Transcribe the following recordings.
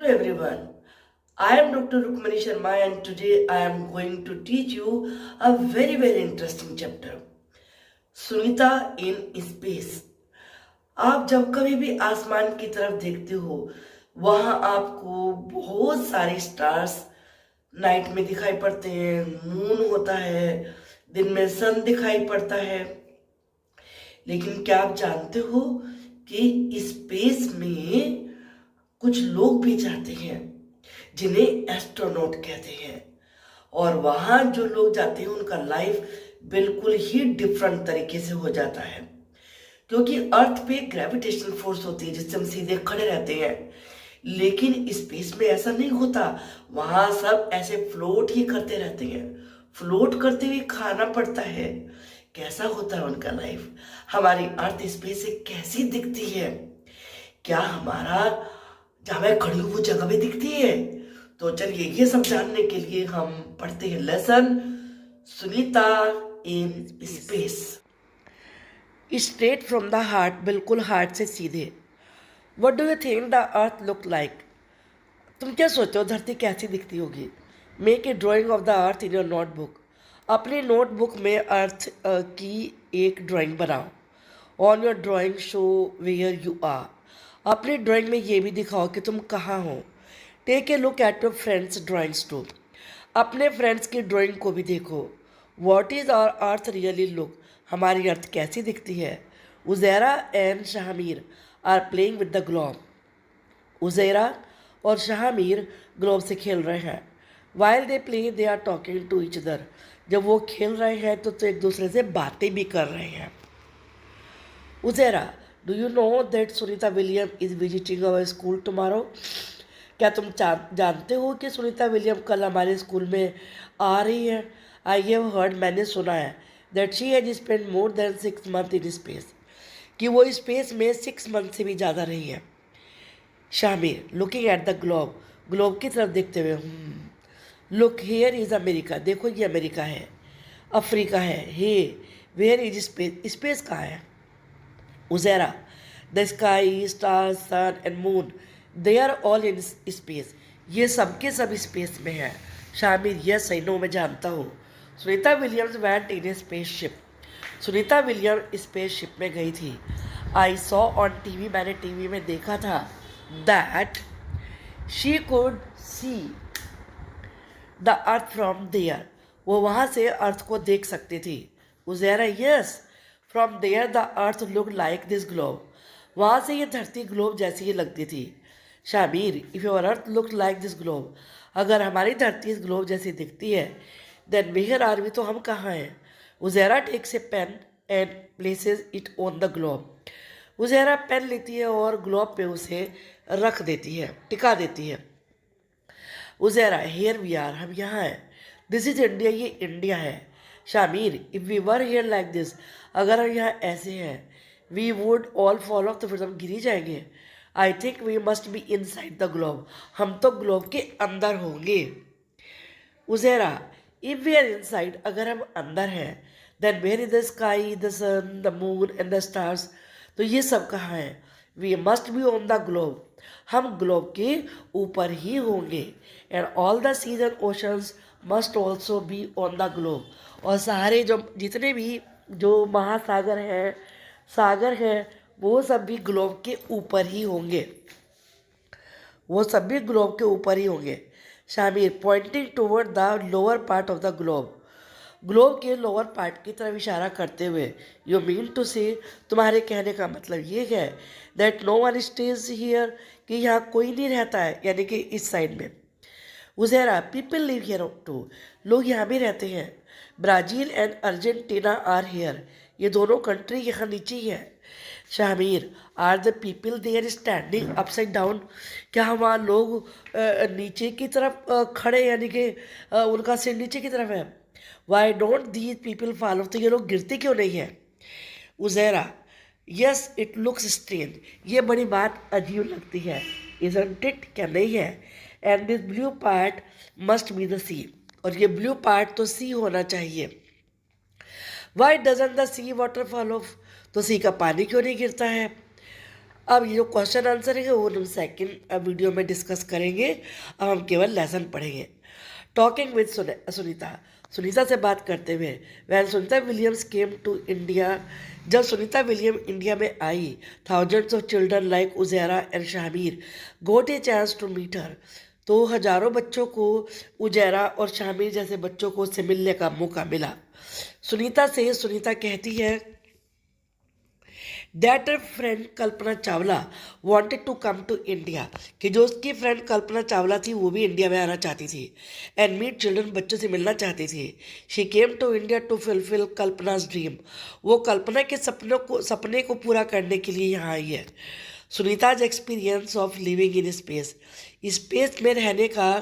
Hello everyone, I am Dr. Rukmani Sharma and today I am going to teach you a very interesting chapter. Sunita in space. आप जब कभी भी आसमान की तरफ देखते हो वहां आपको बहुत सारे स्टार्स नाइट में दिखाई पड़ते हैं, मून होता है, दिन में सन दिखाई पड़ता है। लेकिन क्या आप जानते हो कि स्पेस में कुछ लोग भी जाते हैं जिन्हें एस्ट्रोनॉट कहते हैं, और वहां जो लोग जाते हैं उनका लाइफ बिल्कुल ही डिफरेंट तरीके से हो जाता है, क्योंकि अर्थ पे ग्रेविटेशनल फोर्स होती है जिससे हम सीधे खड़े रहते हैं। लेकिन स्पेस में ऐसा नहीं होता, वहां सब ऐसे फ्लोट ही करते रहते हैं, फ्लोट करते हुए खाना पड़ता है। कैसा होता है उनका लाइफ, हमारी अर्थ स्पेस से कैसी दिखती है, क्या हमारा जहां मैं खड़ी हूं वो जगह भी दिखती है? तो चलिए ये सब जानने के लिए हम पढ़ते हैं lesson Sunita in space. Straight from the heart, बिल्कुल हार्ट से सीधे। What do you think the earth look like? तुम क्या सोचते हो धरती कैसी दिखती होगी? Make a drawing of the earth in your notebook. अपनी नोटबुक में अर्थ की एक ड्राइंग बनाओ। On your drawing show where you are. अपनी ड्राइंग में ये भी दिखाओ कि तुम कहाँ हो। Take a look at your friends drawings too. अपने फ्रेंड्स की ड्राइंग को भी देखो। What is our earth really look? हमारी अर्थ कैसी दिखती है? Uzaira and Shahmir are playing with the globe. Uzaira और शाहमीर ग्लोब से खेल रहे हैं। While they play they are talking to each other. जब वो खेल रहे हैं तो एक दूसरे से बातें भी कर रहे हैं। Uzaira, do you know that Sunita William is visiting our school tomorrow? क्या तुम जानते हो कि सुनीता विलियम कल हमारे स्कूल में आ रही है? आई हैव हर्ड, मैंने सुना है, that she has spend more than 6 month in space, कि वो स्पेस में 6 मंथ से भी ज़्यादा रही है। Shamir, looking at the globe, globe की तरफ देखते हुए, लुक हियर इज़ अमेरिका, देखो ये अमेरिका है। अफ्रीका है। Hey where is space, space कहाँ है? Uzaira, the sky, star, sun and moon, they are all in space, ये सब के सब स्पेस में है। शामिर, यस आई नो, मैं जानता हूँ। Sunita Williams went in a space ship. Sunita William space ship में गई थी। आई सॉ ऑन टीवी, मैंने टीवी में देखा था, that she could see the earth from there, वो वहाँ से अर्थ को देख सकती थी। Uzaira, yes, from there the earth look like this globe, वहाँ से ये धरती ग्लोब जैसी ही लगती थी। Shamir, if your earth look like this globe, अगर हमारी धरती इस ग्लोब जैसी दिखती है, देन वेयर आर वी, तो हम कहाँ हैं? Uzaira takes a pen and places it on the globe. Uzaira pen लेती है और ग्लोब पे उसे रख देती है, टिका देती है। उज़ैरा, हेयर वी आर, हम यहाँ हैं। दिस इज इंडिया, ये इंडिया है। Shamir, if we were here like this, अगर हम यहाँ ऐसे हैं, we would all fall off, तो फिर हम गिर ही जाएंगे। I think we must be inside the globe, हम तो ग्लोब के अंदर होंगे। Uzaira, if we are inside, अगर हम अंदर हैं, then where is the sky, the sun, the moon and the stars, तो ये सब कहाँ हैं? We must be on the globe, हम ग्लोब के ऊपर ही होंगे। And all the seas and oceans must also be on the globe, और सारे जो जितने भी जो महासागर हैं, सागर हैं, वो सब भी ग्लोब के ऊपर ही होंगे, वो सब भी ग्लोब के ऊपर ही होंगे। Shamir, pointing toward the lower part of the globe, globe के लोअर पार्ट की तरफ इशारा करते हुए, यू मीन टू से, तुम्हारे कहने का मतलब ये है, that no one stays here, कि यहाँ कोई नहीं रहता है, यानी कि इस साइड में। Uzaira, people live here too, लोग यहाँ भी रहते हैं। Brazil and Argentina are here, ये दोनों कंट्री यहाँ नीचे ही है। Shamir, are the people there standing upside down, क्या वहाँ लोग नीचे की तरफ खड़े, यानी कि उनका सिर नीचे की तरफ है? Why don't these people follow, तो ये लोग गिरते क्यों नहीं हैं? उज़ैरा, यस इट लुक्स स्ट्रेंज, ये बड़ी बात अजीब लगती है। इजंट इट, क्या नहीं है? And this blue part must be the sea, और ये ब्लू पार्ट तो सी होना चाहिए। Why doesn't the sea water follow, तो सी का पानी क्यों नहीं गिरता है? अब ये जो क्वेश्चन आंसर है वो हम सेकंड वीडियो में डिस्कस करेंगे। अब हम केवल लेसन पढ़ेंगे। टॉकिंग विद सुनीता, सुनीता से बात करते हुए। When Sunita Williams came to India, जब सुनीता विलियम इंडिया में आई, thousands of children like Uzaira and Shamir got a chance to meet her, तो हजारों बच्चों को उजैरा और शामिर जैसे बच्चों को उससे मिलने का मौका मिला। सुनीता से सुनीता कहती है that her friend Kalpana Chawla wanted to come to India, कि जो उसकी फ्रेंड कल्पना चावला थी वो भी इंडिया में आना चाहती थी एंड मीट चिल्ड्रन, बच्चों से मिलना चाहती थी। She came to India to fulfil Kalpana's dream, वो कल्पना के सपने को पूरा करने के लिए यहाँ आई है। Sunita's experience of living in space, space में रहने का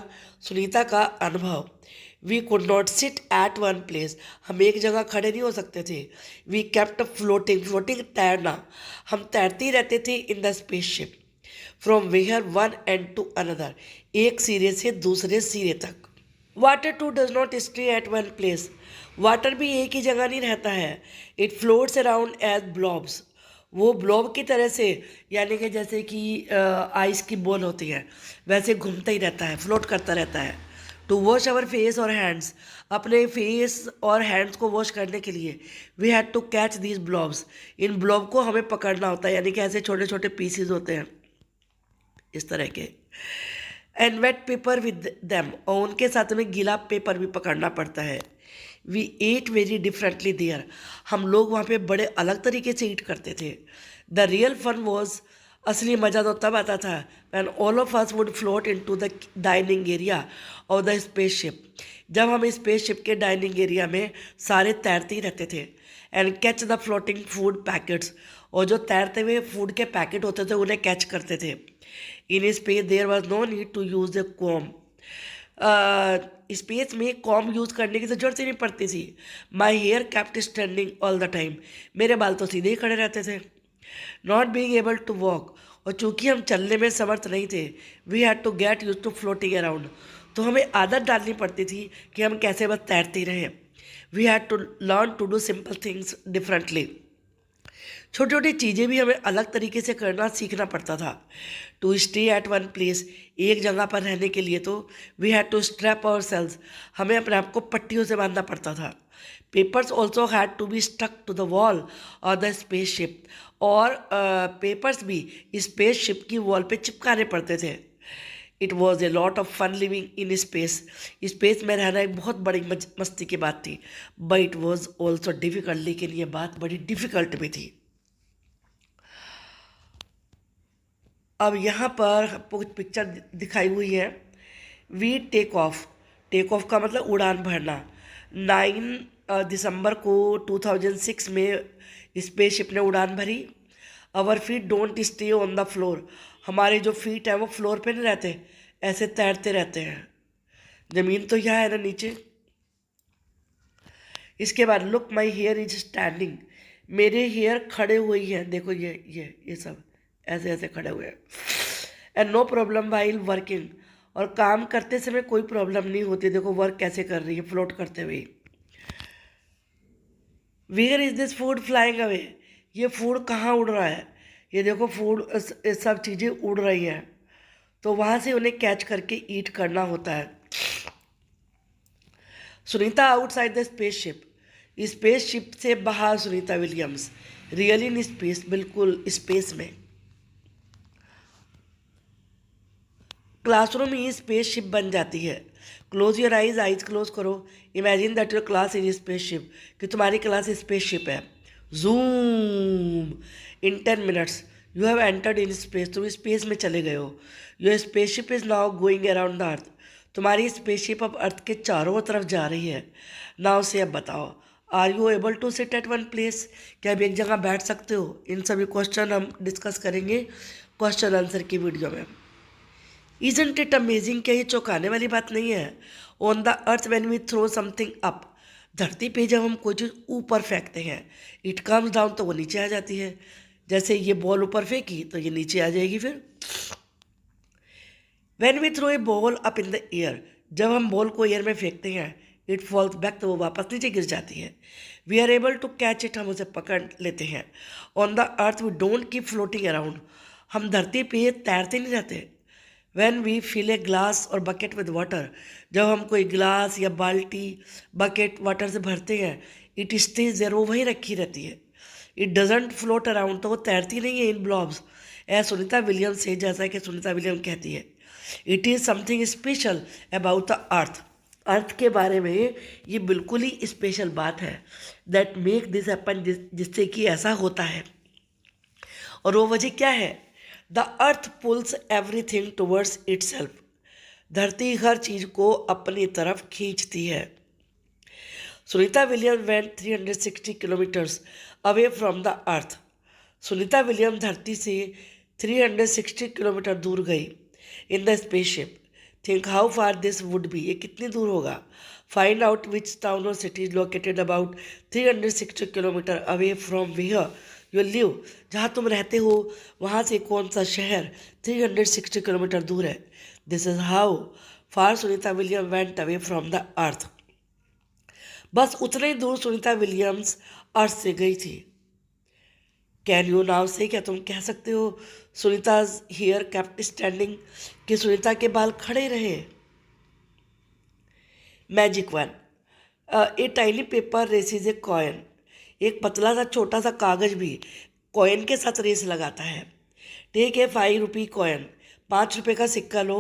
सुनीता का अनुभव। We could not sit at one place, हम एक जगह खड़े नहीं हो सकते थे। वी केप्ट फ्लोटिंग, फ्लोटिंग तैरना, हम तैरते ही रहते थे in the spaceship from where one end to another, एक सिरे से दूसरे सिरे तक। Water too does not stay at one place, water भी एक ही जगह नहीं रहता है। It floats around as blobs, वो ब्लॉब की तरह से, यानी कि जैसे कि आइस की बॉल होती है वैसे घूमता ही रहता है, फ्लोट करता रहता है। टू वॉश आवर फेस और हैंड्स, अपने फेस और हैंड्स को वॉश करने के लिए we had to catch these blobs, इन ब्लॉब को हमें पकड़ना होता है, यानी कि ऐसे छोटे छोटे पीसीज होते हैं इस तरह के। And wet paper with them, और उनके साथ में गीला पेपर भी पकड़ना पड़ता है। We eat very differently there, हम लोग वहाँ पे बड़े अलग तरीके से ईट करते थे। द रियल फन वॉज, असली मज़ा तो तब आता था when all of us would float in to the dining area और द स्पेसशिप, जब हम स्पेसशिप के डाइनिंग एरिया में सारे तैरते ही रहते थे। And catch the floating food packets, और जो तैरते हुए फूड के पैकेट होते थे उन्हें कैच करते थे। In space there was no need to use the comb, space में कॉम यूज़ करने की तो जरूरत ही नहीं पड़ती थी। My hair kept standing all the time, मेरे बाल तो सीधे ही खड़े रहते थे। Not being able to walk, और चूंकि हम चलने में समर्थ नहीं थे, we had to get used to floating around, तो हमें आदत डालनी पड़ती थी कि हम कैसे बस तैरते ही रहें। We had to learn to do simple things differently, छोटी छोटी चीज़ें भी हमें अलग तरीके से करना सीखना पड़ता था। To stay at one place, एक जगह पर रहने के लिए तो we had to strap ourselves, हमें अपने आप को पट्टियों से बांधना पड़ता था। Papers also had to be stuck to the wall और द स्पेस शिप, और पेपर्स भी स्पेस शिप की वॉल पे चिपकाने पड़ते थे। It was a lot of fun living in space, space में रहना एक बहुत बड़ी मस्ती की बात थी। But it was also difficult, लेकिन ये बात बड़ी डिफ़िकल्ट भी थी। अब यहाँ पर आपको कुछ पिक्चर दिखाई हुई है। We take off, take off का मतलब उड़ान भरना। 9 दिसंबर को 2006 में स्पेसशिप ने उड़ान भरी। Our feet don't stay on the floor, हमारे जो फीट हैं वो फ्लोर पे नहीं रहते, ऐसे तैरते रहते हैं, ज़मीन तो यहाँ है ना नीचे। इसके बाद look my here is standing, मेरे हेयर खड़े हुए हैं, देखो ये सब ऐसे ऐसे खड़े हुए हैं। And no problem while working, और काम करते समय कोई प्रॉब्लम नहीं होती, देखो वर्क कैसे कर रही है फ्लोट करते हुए। Where is this food flying away, ये फूड कहाँ उड़ रहा है, ये देखो फूड सब चीज़ें उड़ रही हैं, तो वहाँ से उन्हें कैच करके ईट करना होता है। Sunita outside the spaceship, spaceship से बाहर Sunita Williams, real in space, बिल्कुल स्पेस में। क्लासरूम ही स्पेसशिप बन जाती है। Close your eyes, eyes close करो। Imagine that your class is spaceship, कि तुम्हारी क्लास स्पेसशिप है। Zoom, in 10 minutes you have entered in space, तुम स्पेस में चले गए हो। Your spaceship is now going around the earth, तुम्हारी स्पेसशिप अब अर्थ के चारों तरफ जा रही है। नाउ से अब बताओ, are you able to sit at one place, क्या आप एक जगह बैठ सकते हो? इन सभी क्वेश्चन हम डिस्कस करेंगे क्वेश्चन आंसर की वीडियो में। Isn't it amazing, क्या ये चौंकाने वाली बात नहीं है? On the earth when we throw something up, धरती पे जब हम कोई चीज़ ऊपर फेंकते हैं, इट कम्स डाउन, तो वो नीचे आ जाती है। जैसे ये बॉल ऊपर फेंकी तो ये नीचे आ जाएगी। फिर when we throw a ball up in the air, जब हम बॉल को एयर में फेंकते हैं, इट फॉल्स बैक, तो वो वापस नीचे गिर जाती है। We are able to catch it, हम उसे पकड़ लेते हैं। On the earth we don't keep floating around, हम धरती पे तैरते नहीं रहते। When we fill a glass और बकेट विद वाटर, जब हम कोई ग्लास या बाल्टी बकेट वाटर से भरते हैं, इट स्टेज देयर, वो वहीं रखी रहती है। इट डजेंट फ्लोट अराउंड, तो वो तैरती नहीं है इन ब्लॉब्स। सुनीता विलियम से, जैसा कि सुनीता विलियम कहती है, it is something special about the earth. Earth के बारे में ये बिल्कुल ही स्पेशल बात है, दैट मेक दिस हैपन, जिससे कि ऐसा होता है। और वो वजह क्या है? The earth pulls everything towards itself, धरती हर चीज़ को अपनी तरफ खींचती है। Sunita William went 360 kilometres away from the earth, Sunita William धरती से 360 किलोमीटर दूर गई in the spaceship. Think how far this would be, ये कितनी दूर होगा। फाइंड आउट विच टाउन और city is located about 360 kilometre away from where you live, जहाँ तुम रहते हो वहाँ से कौन सा शहर 360 किलोमीटर दूर है। This is how far Sunita William went away from the अर्थ। बस उतने ही दूर सुनीता विलियम्स अर्थ से गई थी। कैन यू नाउ से, क्या तुम कह सकते हो सुनीताज हेयर केप्ट स्टैंडिंग, कि सुनीता के बाल खड़े रहे। Magic one, a tiny paper raises a coin, एक पतला सा छोटा सा कागज भी कॉइन के साथ रेस लगाता है। टेक ए 5 रुपी कॉइन, 5 रुपये का सिक्का लो।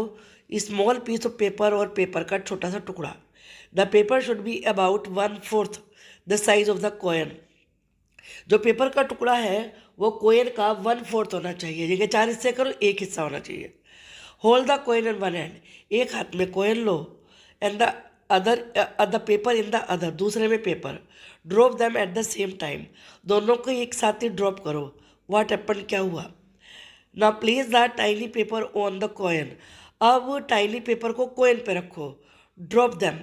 स्मॉल पीस ऑफ पेपर, और पेपर का छोटा सा टुकड़ा। The paper should be about 1/4 the size of the coin, जो पेपर का टुकड़ा है वो कोइन का 1/4 होना चाहिए। जगह 4 हिस्से करो, एक हिस्सा होना चाहिए। Hold the coin in one hand, एक हाथ में coin low, and the paper in the other, दूसरे में paper. Drop them at the same time, दोनों को एक साथ ही ड्रॉप करो। व्हाट हैपन, क्या हुआ। ना place the tiny paper on the coin, अब टाइनी पेपर को कोइन पे रखो। ड्रॉप दैम,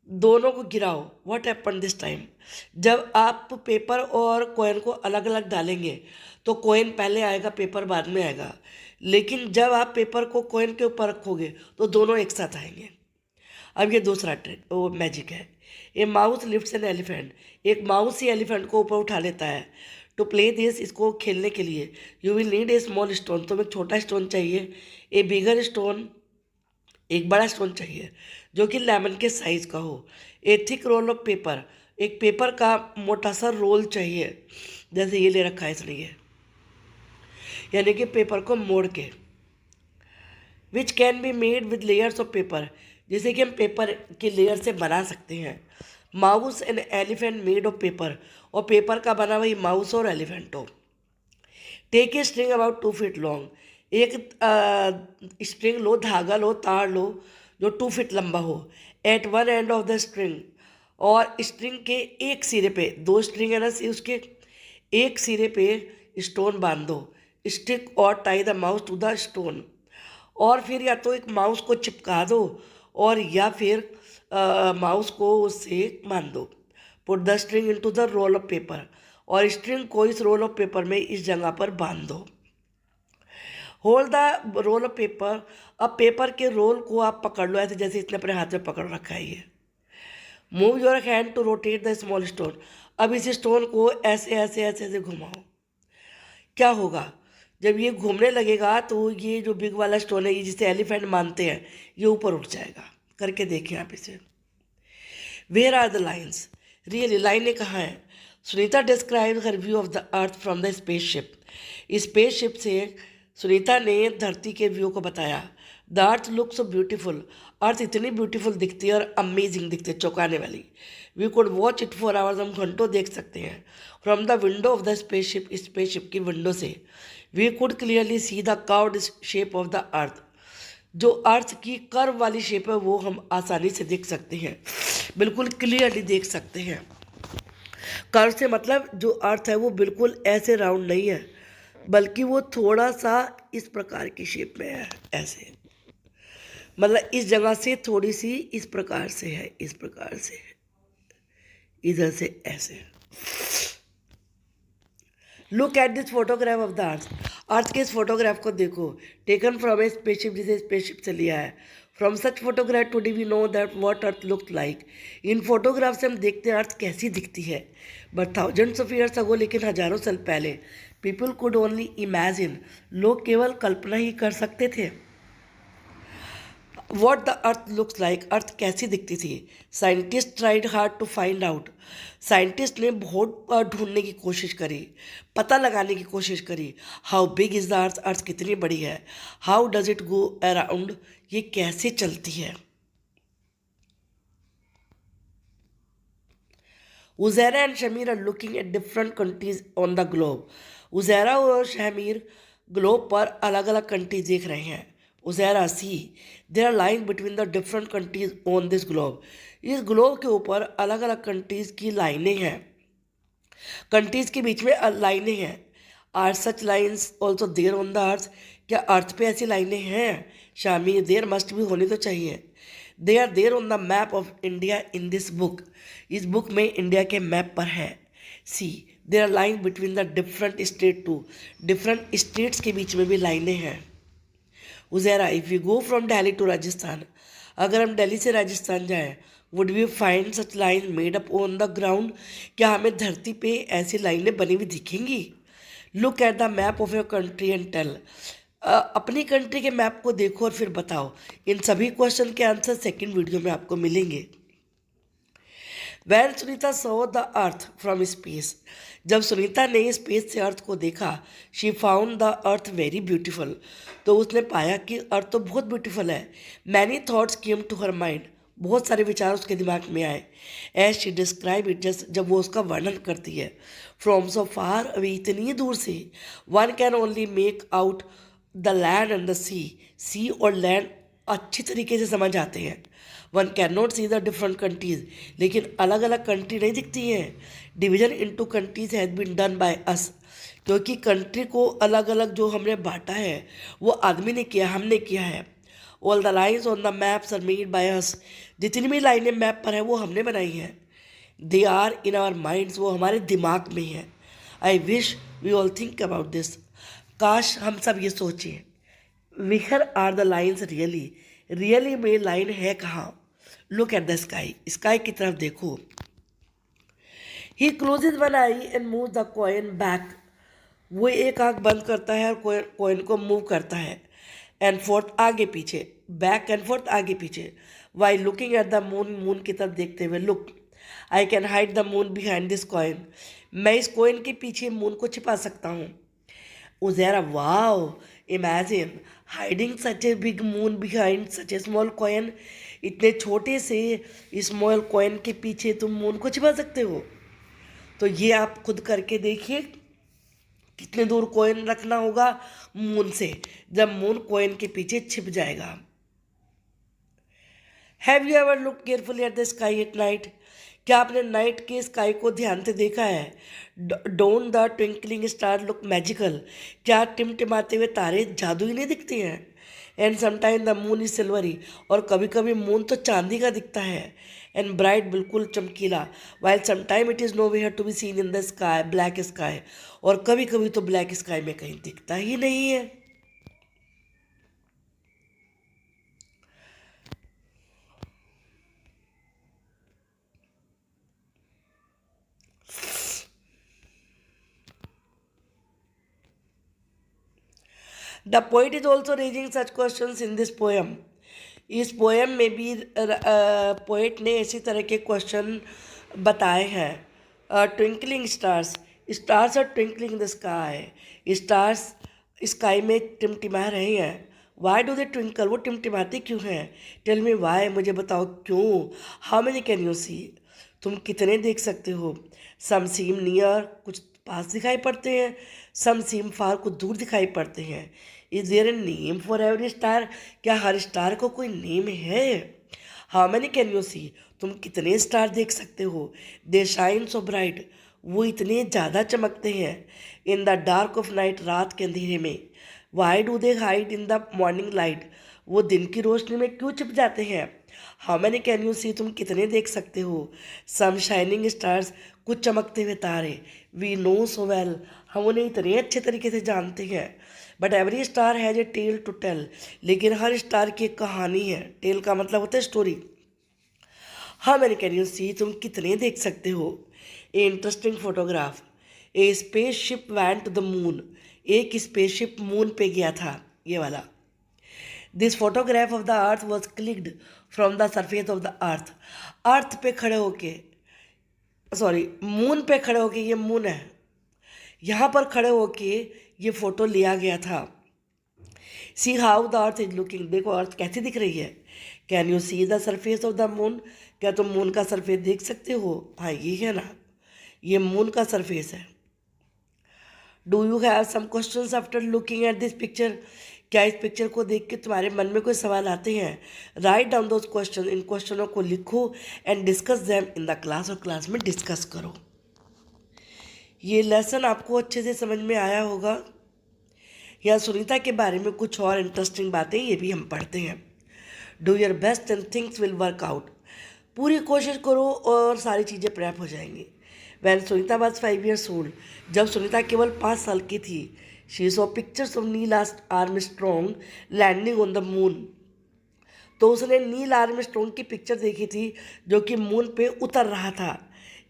दोनों को गिराओ। व्हाट हैपन दिस टाइम, जब आप पेपर और कॉइन को अलग अलग डालेंगे तो कॉइन पहले आएगा, पेपर बाद में आएगा। लेकिन जब आप पेपर को कॉइन के ऊपर रखोगे तो दोनों एक साथ आएंगे। अब ये दूसरा ट्रिक, वो मैजिक है। ए माउस लिफ्ट्स एन एलिफेंट, एक माउस ही एलिफेंट को ऊपर उठा लेता है। टू प्ले दिस, इसको खेलने के लिए you will need a small stone, तुम्हें एक छोटा स्टोन चाहिए। ए बिगर स्टोन, एक बड़ा स्टोन चाहिए जो कि लेमन के साइज का हो। A thick roll of paper, एक पेपर का मोटा सा रोल चाहिए, जैसे ये ले रखा है इसने, ये यानी कि पेपर को मोड़ के। Which can be made with layers of paper, जिसे कि हम पेपर के लेयर से बना सकते हैं। Mouse and elephant made of paper, और पेपर का बना वही माउस और एलिफेंट हो। Take a string about 2 feet long, एक स्ट्रिंग लो, धागा लो, तार लो जो 2 फीट लंबा हो। At one end of the string, और स्ट्रिंग के एक सिरे पे, 2 स्ट्रिंग है ना, उसके एक सिरे पे स्टोन बांध दो। स्टिक और tie the mouse to the stone, और फिर या तो एक माउस को चिपका दो और या फिर माउस को उससे बांध दो। Put the string into the roll of paper, और स्ट्रिंग को इस रोल ऑफ पेपर में इस जगह पर बांध दो। Hold the roll of paper, अब पेपर के रोल को आप पकड़ लो ऐसे, जैसे इसने अपने हाथ में पकड़ रखा है ये। Move your hand to rotate the small stone, अब इस स्टोन को ऐसे ऐसे ऐसे ऐसे घुमाओ। क्या होगा, जब ये घूमने लगेगा तो ये जो बिग वाला स्टोन है, ये जिसे एलिफेंट मानते हैं, ये ऊपर उठ जाएगा। करके देखिए आप इसे। Where are the lines, really लाइनें कहाँ हैं। Sunita describe her view of the earth from the spaceship, spaceship से सुनीता ने धरती के व्यू को बताया। The earth look so beautiful, earth इतनी ब्यूटीफुल दिखती है और अमेजिंग दिखती है, चौंकाने वाली। We could watch it for hours, हम घंटों देख सकते हैं। From the window of the spaceship, spaceship की विंडो से we could clearly see the curved shape of the earth, जो अर्थ की कर्व वाली शेप है वो हम आसानी से देख सकते हैं, बिल्कुल क्लियरली देख सकते हैं। कर्व से मतलब जो अर्थ है वो बिल्कुल ऐसे राउंड नहीं है, बल्कि वो थोड़ा सा इस प्रकार की शेप में है, ऐसे, मतलब इस जगह से थोड़ी सी इस प्रकार से है, इस प्रकार से है, इधर से ऐसे। Look at this photograph of the earth, earth के इस फोटोग्राफ को देखो। टेकन फ्रॉम ए स्पेसशिप, जिसे स्पेसशिप से लिया है। From such photograph today we know that what earth look like, इन फोटोग्राफ से हम देखते हैं अर्थ कैसी दिखती है। But thousands of years ago, लेकिन हजारों साल पहले, पीपल कुड ओनली इमेजिन, लोग केवल कल्पना ही कर सकते थे। What the earth looks like, earth कैसी दिखती थी। Scientist tried hard to find out, scientist ने बहुत ढूंढने की कोशिश करी, पता लगाने की कोशिश करी। How big is the earth, earth कितनी बड़ी है। How does it go around, ये कैसे चलती है। Uzaira and Shamir are looking at different countries on the globe, Uzaira और शमीर ग्लोब पर अलग अलग कंट्रीज देख रहे हैं। Uzaira see, there are line between the different countries on this globe, इस ग्लोब के ऊपर अलग अलग कंट्रीज की लाइनें हैं, कंट्रीज के बीच में लाइनें हैं। Are such lines also there on the earth, क्या अर्थ पे ऐसी लाइनें हैं। शामिर, देयर मस्ट भी होनी तो चाहिए। They are there on the map of India in this book, इस बुक में इंडिया के मैप पर है। See, there are line between the different state too, different states के बीच में भी लाइनें हैं। Uzaira, if you go from Delhi to Rajasthan, अगर हम दिल्ली से राजस्थान जाएं, would we find such line made up on the ground, क्या हमें धरती पे ऐसी लाइनें बनी हुई दिखेंगी। Look at the map of your country and tell, अपनी कंट्री के मैप को देखो और फिर बताओ। इन सभी क्वेश्चन के आंसर सेकंड वीडियो में आपको मिलेंगे। When Sunita saw the earth from space, जब सुनीता ने स्पेस से अर्थ को देखा, she found the earth very beautiful, तो उसने पाया कि अर्थ तो बहुत ब्यूटीफुल है। Many thoughts came to her mind, बहुत सारे विचार उसके दिमाग में आए। As she describe it, just जब वो उसका वर्णन करती है। फ्रॉम सो फार अवे, इतनी दूर से, one can only make out the land and the sea और लैंड अच्छी तरीके से समझ आते हैं। One can not see the different countries, लेकिन अलग अलग कंट्री नहीं दिखती हैं। Division into countries has been done by us, क्योंकि कंट्री को अलग अलग जो हमने बांटा है वो आदमी ने किया, हमने किया है। All the lines on the maps are made by us, जितनी भी लाइनें मैप पर हैं वो हमने बनाई हैं। They are in our minds, वो हमारे दिमाग में है। I wish we all think about this, काश हम सब ये सोचें। Where are the lines really, really में लाइन है कहाँ। Look at the sky, sky की तरफ देखो। He closes one eye and move the coin back, वो एक आंख बंद करता है और कॉइन को मूव करता है। एंड फोर्थ, आगे पीछे, बैक एंड फोर्थ, आगे पीछे। While looking at the moon, moon की तरफ देखते हुए। Look, I can hide the moon behind this coin, मैं इस कॉइन के पीछे मून को छिपा सकता हूँ। Uzaira, wow, imagine hiding such a big moon behind such a small coin, इतने छोटे से स्मॉल कॉइन के पीछे तुम मून को छिपा सकते हो। तो ये आप खुद करके देखिए कितने दूर कॉइन रखना होगा मून से, जब मून कॉइन के पीछे छिप जाएगा। Have you ever look carefully at the sky at night, क्या आपने नाइट के स्काई को ध्यान से देखा है। Don't the twinkling star look magical, क्या टिमटिमाते हुए तारे जादुई नहीं दिखते हैं। And sometime the moon is silvery, और कभी कभी मून तो चांदी का दिखता है। एंड ब्राइट, बिल्कुल चमकीला। While sometime it is nowhere to be seen in the sky black sky, और कभी कभी तो ब्लैक स्काई में कहीं दिखता ही नहीं है। The poet is also raising such questions in this poem, इस पोएम में भी पोइट ने इसी तरह के क्वेश्चन बताए हैं। Twinkling stars, stars are twinkling the sky, stars sky में टिमटिमा रहे हैं। वाई डू दे ट्विंकल, वो टिमटिमाते क्यों हैं। टेल मी वाई, मुझे बताओ क्यों। How many can you see, तुम कितने देख सकते हो। सम सीम नियर, कुछ पास दिखाई पड़ते हैं। सम सीम फार, कुछ दूर दिखाई पड़ते हैं। Is there a name for every star, क्या हर स्टार को कोई नेम है। How many can you see, तुम कितने स्टार देख सकते हो। दे शाइन सो ब्राइट, वो इतने ज़्यादा चमकते हैं। In the dark of night, रात के अंधेरे में। Why do they hide in the morning light, वो दिन की रोशनी में क्यों छिप जाते हैं। How many can you see, तुम कितने देख सकते हो। सम शाइनिंग स्टार्स, कुछ चमकते हुए तारे। वी नो सो वेल, हम उन्हें इतने अच्छे तरीके से जानते हैं। But every star has a tale to tell, लेकिन हर स्टार की एक कहानी है। टेल का मतलब होता है story. How many can you see, तुम कितने देख सकते हो। A interesting photograph, a spaceship went to the moon, एक स्पेसशिप मून पे गया था, ये वाला। This photograph of the earth was clicked from the surface of the earth, earth पे खड़े होके, सॉरी मून पे खड़े होके, ये मून है, यहाँ पर खड़े होके ये फोटो लिया गया था। See how the earth is looking, देखो अर्थ कैसी दिख रही है। Can you see the surface of the moon, क्या तुम मून का सरफेस देख सकते हो? हाँ ये है ना, ये मून का सरफेस है। Do you have some questions after looking at this picture, क्या इस पिक्चर को देख के तुम्हारे मन में कोई सवाल आते हैं? राइट डाउन दोज क्वेश्चन, इन क्वेश्चनों को लिखो and discuss them in the class, और क्लास में डिस्कस करो। ये लेसन आपको अच्छे से समझ में आया होगा। या सुनीता के बारे में कुछ और इंटरेस्टिंग बातें ये भी हम पढ़ते हैं। Do your best and things will work out, पूरी कोशिश करो और सारी चीज़ें प्रैप हो जाएंगी। When Sunita was 5 years old, जब सुनीता केवल 5 साल की थी, she saw pictures of Neil Armstrong landing on the moon, तो उसने नील आर्मस्ट्रॉन्ग की पिक्चर देखी थी जो कि मून पे उतर रहा था।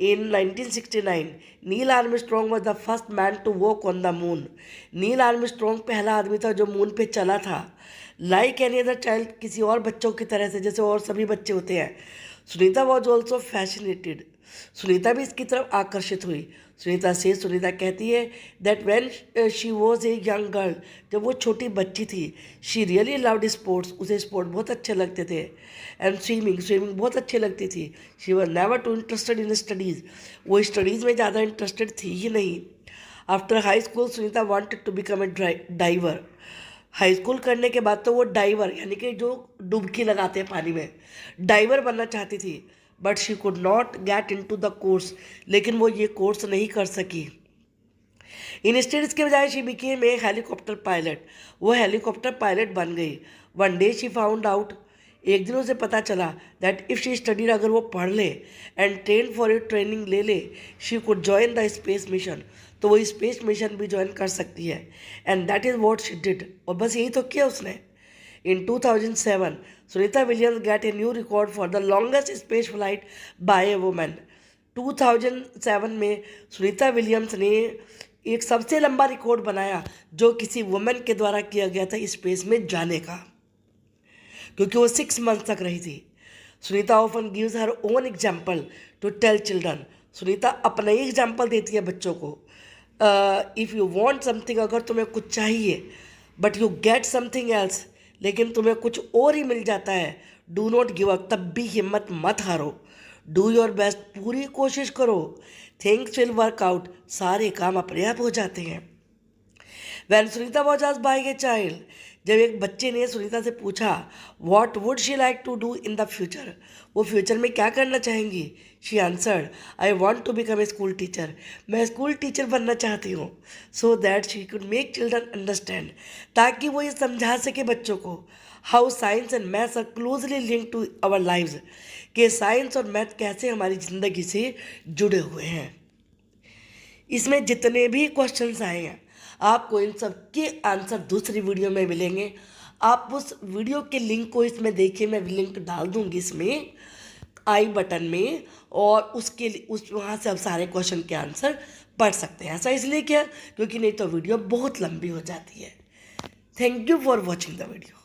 In 1969, Neil Armstrong was the first man to walk on the moon, Neil Armstrong पहला आदमी था जो मून पे चला था। लाइक एनी अदर चाइल्ड, किसी और बच्चों की तरह से, जैसे और सभी बच्चे होते हैं, Sunita was also fascinated, Sunita भी इसकी तरफ आकर्षित हुई। सुनीता कहती है that when she was a young girl, जब वो छोटी बच्ची थी, शी रियली लव्ड स्पोर्ट्स, उसे स्पोर्ट बहुत अच्छे लगते थे। एंड स्विमिंग बहुत अच्छी लगती थी। She was never too interested in studies, वो स्टडीज़ में ज़्यादा इंटरेस्टेड थी ही नहीं। After high school Sunita wanted to become a diver, high school करने के बाद तो वो डाइवर यानी कि जो डुबकी लगाते हैं पानी में, डाइवर बनना चाहती थी। But she could not get in to the course, लेकिन वो ये कोर्स नहीं कर सकी। इंस्टेड इसके बजाय she became a helicopter pilot, वो हेलीकॉप्टर पायलट बन गई। One day she found out, एक दिन उसे पता चला दैट इफ़ शी स्टडीड, अगर वो पढ़ ले and train for a training ले ले, she could join the space mission, तो वो स्पेस मिशन भी ज्वाइन कर सकती है। And that is what she did, और बस यही तो किया उसने। In 2007, Sunita Williams got a new record for the longest space flight by a woman. 2007 में सुनीता विलियम्स ने एक सबसे लंबा रिकॉर्ड बनाया जो किसी वुमेन के द्वारा किया गया था स्पेस में जाने का, क्योंकि वो 6 months तक रही थी। Sunita often gives her own example to tell children, Sunita अपना ही एग्जाम्पल देती है बच्चों को। इफ़ यू वॉन्ट समथिंग, अगर तुम्हें कुछ चाहिए, but you get something else, लेकिन तुम्हें कुछ और ही मिल जाता है, डू नॉट गिव अप, तब भी हिम्मत मत हारो। डू योर बेस्ट, पूरी कोशिश करो। थिंग्स विल वर्क आउट, सारे काम अपने आप हो जाते हैं। When Sunita was asked by a child, जब एक बच्चे ने सुनीता से पूछा what would she like to do in the future, वो फ्यूचर में क्या करना चाहेंगी, she answered I want to become a school teacher, मैं स्कूल टीचर बनना चाहती हूँ। So that she could make children understand, ताकि वो ये समझा सके बच्चों को how science and maths are closely link to our lives, कि साइंस और मैथ कैसे हमारी ज़िंदगी से जुड़े हुए हैं। इसमें जितने भी क्वेश्चंस आए हैं, आपको इन सब के आंसर दूसरी वीडियो में मिलेंगे। आप उस वीडियो के लिंक को इसमें देखिए, मैं लिंक डाल दूंगी इसमें आई बटन में, और उस वहाँ से आप सारे क्वेश्चन के आंसर पढ़ सकते हैं। ऐसा इसलिए किया क्योंकि नहीं तो वीडियो बहुत लंबी हो जाती है। Thank you for watching the video.